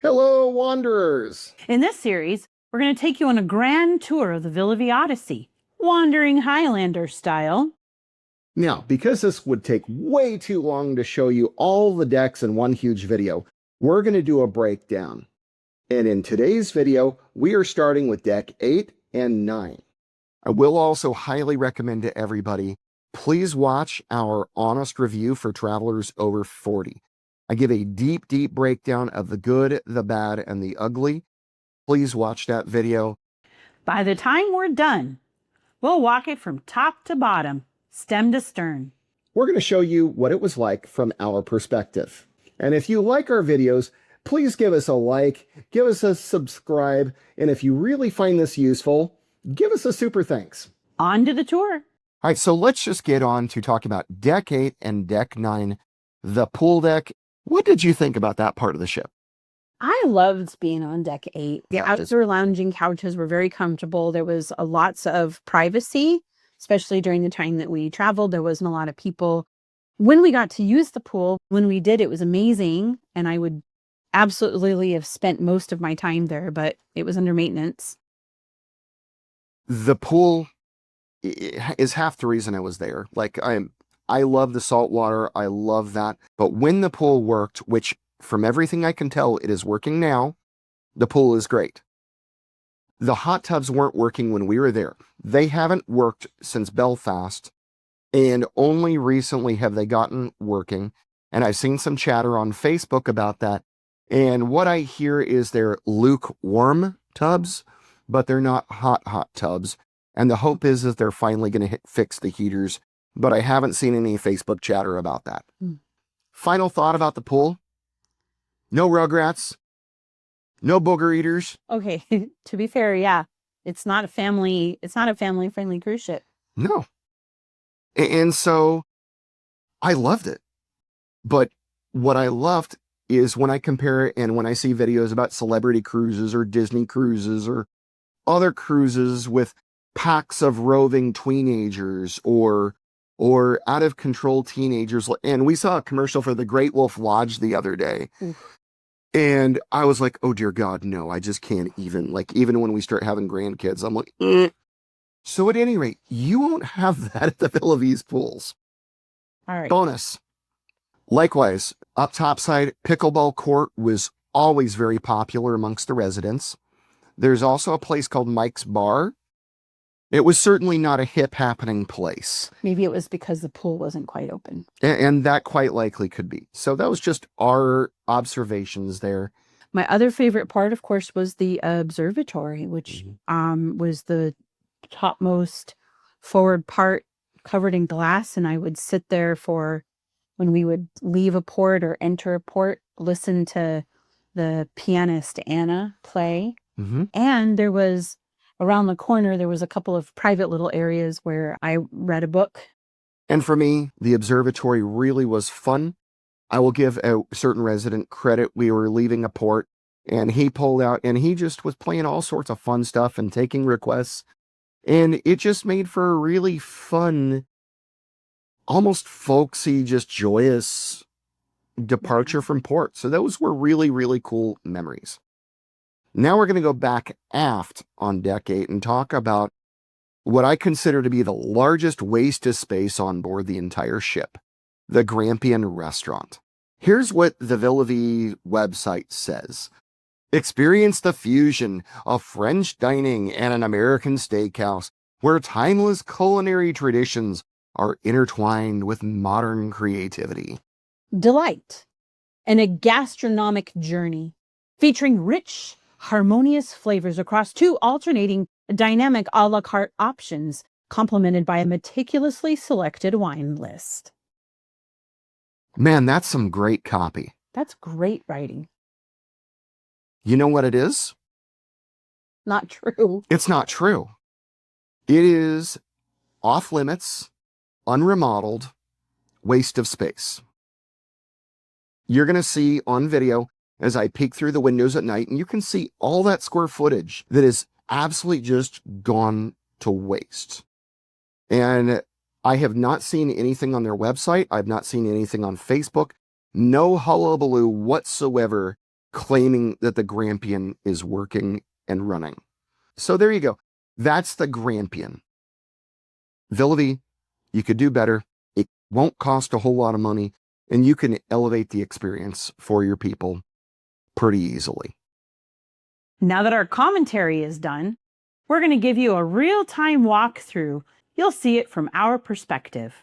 Hello, Wanderers! In this series, we're going to take you on a grand tour of the Villa Vie Odyssey, Wandering Highlander style. Now, because this would take way too long to show you all the decks in one huge video, we're going to do a breakdown. And in today's video, we are starting with deck 8 and 9. I will also highly recommend to everybody, please watch our honest review for travelers over 40. I give a deep breakdown of the good, the bad, and the ugly. Please watch that video. By the time we're done, we'll walk it from top to bottom, stem to stern. We're going to show you what it was like from our perspective. And if you like our videos, please give us a like, give us a subscribe, and if you really find this useful, give us a super thanks. On to the tour. All right, so let's just get on to talk about deck 8 and deck 9, the pool deck. What did you think about that part of the ship? I loved being on deck 8. The outdoor lounging couches were very comfortable. There was lots of privacy, especially during the time that we traveled. There wasn't a lot of people. When we got to use the pool, when we did, it was amazing. And I would absolutely have spent most of my time there, but it was under maintenance. The pool is half the reason I was there. Like, I love the salt water. I love that. But when the pool worked, which from everything I can tell, it is working now, the pool is great. The hot tubs weren't working when we were there. They haven't worked since Belfast, and only recently have they gotten working. And I've seen some chatter on Facebook about that. And what I hear is they're lukewarm tubs, but they're not hot tubs. And the hope is that they're finally going to fix the heaters, but I haven't seen any Facebook chatter about that. Final thought about the pool. No rugrats. No booger eaters. Okay, to be fair, yeah. It's not a family-friendly cruise ship. No. And so I loved it. But what I loved is when I compare it and when I see videos about celebrity cruises or Disney cruises or other cruises with packs of roving teenagers or out of control teenagers. And we saw a commercial for the Great Wolf Lodge the other day. Oof. And I was like, oh dear God, no, I just can't even. Like, even when we start having grandkids, I'm like, eh. So at any rate, you won't have that at the Villa Vie's pools. All right. Bonus. Likewise, up topside, pickleball court was always very popular amongst the residents. There's also a place called Mike's Bar. It was certainly not a hip happening place. Maybe it was because the pool wasn't quite open. And that quite likely could be. So that was just our observations there. My other favorite part, of course, was the observatory, which was the topmost forward part covered in glass. And I would sit there for when we would leave a port or enter a port, listen to the pianist Anna play. And there was around the corner, there was a couple of private little areas where I read a book. And for me, the observatory really was fun. I will give a certain resident credit. We were leaving a port and he pulled out and he just was playing all sorts of fun stuff and taking requests. And it just made for a really fun, almost folksy, just joyous departure from port. So those were really cool memories. Now we're going to go back aft on deck 8 and talk about what I consider to be the largest waste of space on board the entire ship, the Grampian restaurant. Here's what the Villa Vie website says. Experience the fusion of French dining and an American steakhouse where timeless culinary traditions are intertwined with modern creativity. Delight and a gastronomic journey featuring rich, harmonious flavors across two alternating dynamic a la carte options, complemented by a meticulously selected wine list. Man, that's some great copy. That's great writing. You know what it is? Not true. It's not true. It is off limits, unremodeled, waste of space. You're going to see on video as I peek through the windows at night, and you can see all that square footage that is absolutely just gone to waste. And I have not seen anything on their website. I've not seen anything on Facebook. No hullabaloo whatsoever claiming that the Grampian is working and running. So there you go. That's the Grampian. Villa Vie, you could do better. It won't cost a whole lot of money, and you can elevate the experience for your people pretty easily. Now that our commentary is done, we're going to give you a real-time walkthrough. You'll see it from our perspective.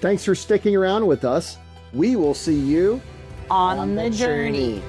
thanks for sticking around with us. We will see you On the journey.